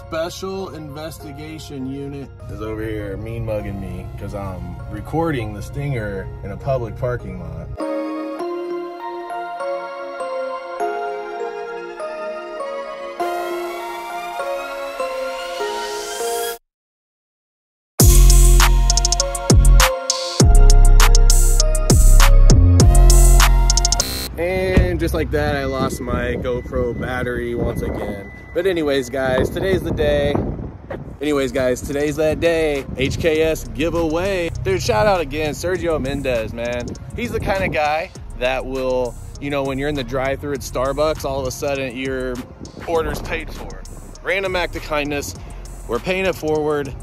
Special Investigation Unit is over here mean mugging me because I'm recording the Stinger in a public parking lot. And just like that, I lost my GoPro battery once again. But anyways, guys, today's the day. Today's that day. HKS giveaway. Dude, shout out again, Sergio Mendez, man. He's the kind of guy that will, you know, when you're in the drive-thru at Starbucks, all of a sudden your order's paid for. Random act of kindness. We're paying it forward.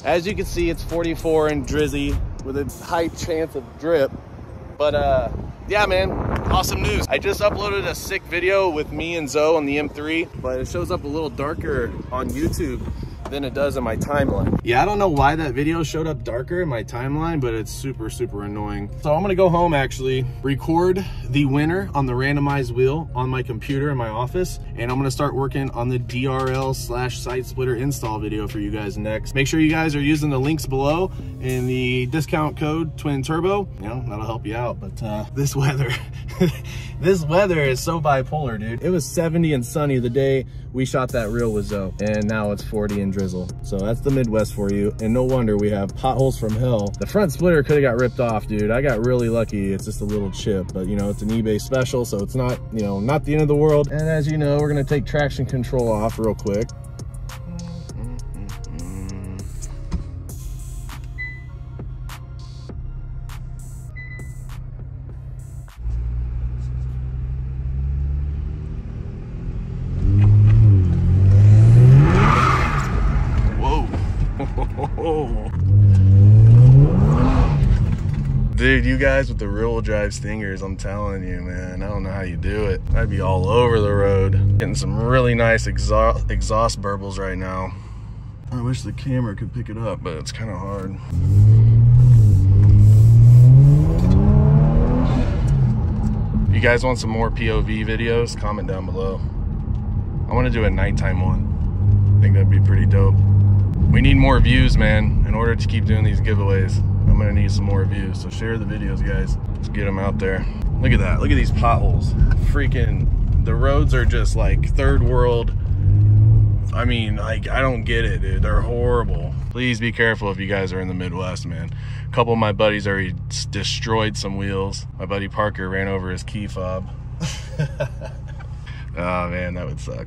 As you can see, it's 44 and drizzy with a high chance of drip. But yeah, man, awesome news. I just uploaded a sick video with me and Zoe on the M3, but it shows up a little darker on YouTube than it does in my timeline. Yeah, I don't know why that video showed up darker in my timeline, but it's super, super annoying. So I'm gonna go home, actually, record the winner on the randomized wheel on my computer in my office, and I'm gonna start working on the DRL/site splitter install video for you guys next. Make sure you guys are using the links below in the discount code Twin Turbo. You know, that'll help you out. But this weather, this weather is so bipolar, dude. It was 70 and sunny the day we shot that reel with Zoe, and now it's 40 and drizzle. So that's the Midwest for you, and no wonder we have potholes from hell. The front splitter could have got ripped off, dude. I got really lucky. It's just a little chip, but you know, it's an eBay special, so it's not, you know, not the end of the world. And as you know, we're gonna take traction control off real quick. Dude, you guys with the rear-wheel drive Stingers, I'm telling you, man, I don't know how you do it. I'd be all over the road. Getting some really nice exhaust burbles right now. I wish the camera could pick it up, but it's kind of hard. You guys want some more POV videos? Comment down below. I want to do a nighttime one. I think that'd be pretty dope. We need more views, man, in order to keep doing these giveaways. I'm gonna need some more views, so share the videos, guys. Let's get them out there. Look at that, look at these potholes. Freaking, the roads are just like third world. I mean, like, I don't get it, dude. They're horrible. Please be careful if you guys are in the Midwest, man. A couple of my buddies already destroyed some wheels. My buddy Parker ran over his key fob. Oh man, that would suck.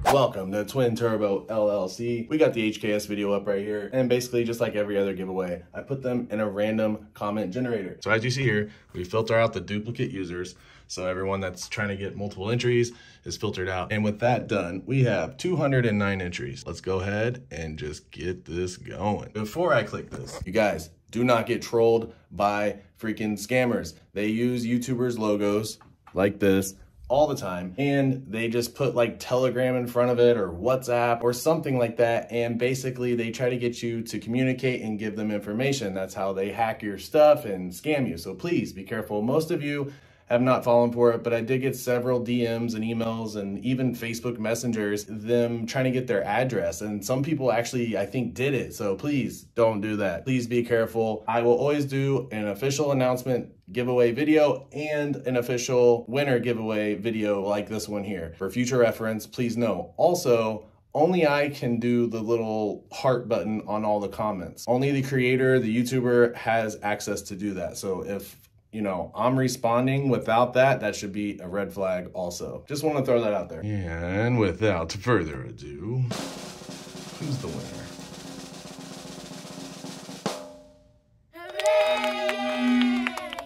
Welcome to Twin Turbo LLC. We got the HKS video up right here, and basically just like every other giveaway, I put them in a random comment generator. So as you see here, we filter out the duplicate users, so everyone that's trying to get multiple entries is filtered out. And with that done, we have 209 entries. Let's go ahead and just get this going. Before I click this, you guys, do not get trolled by freaking scammers. They use YouTubers' logos like this all the time, and they just put like Telegram in front of it or WhatsApp or something like that, and basically they try to get you to communicate and give them information. That's how they hack your stuff and scam you. So please be careful. Most of you have not fallen for it, but I did get several DMs and emails and even Facebook messengers, them trying to get their address, and some people actually, I think, did it. So please don't do that. Please be careful. I will always do an official announcement giveaway video and an official winner giveaway video like this one here. For future reference, please know. Also, only I can do the little heart button on all the comments. Only the creator, the YouTuber, has access to do that. So if, you know, I'm responding without that, that should be a red flag also. Just want to throw that out there. And without further ado, who's the winner?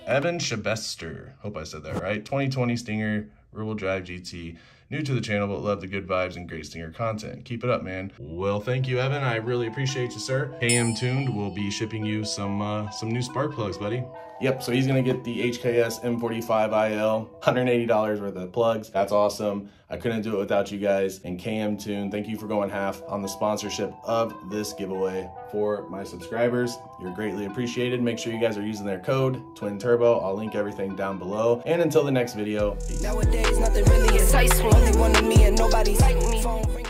Evan Shabester, hope I said that right. 2020 Stinger, rear-wheel drive GT. New to the channel, but love the good vibes and great Stinger content. Keep it up, man. Well, thank you, Evan. I really appreciate you, sir. KM Tuned will be shipping you some new spark plugs, buddy. Yep, so he's gonna get the HKS M45IL, $180 worth of plugs. That's awesome. I couldn't do it without you guys. And KM Tune, thank you for going half on the sponsorship of this giveaway for my subscribers. You're greatly appreciated. Make sure you guys are using their code, Twin Turbo. I'll link everything down below. And until the next video, peace. Nowadays, nothing really insightful. Only one of me and nobody's like me.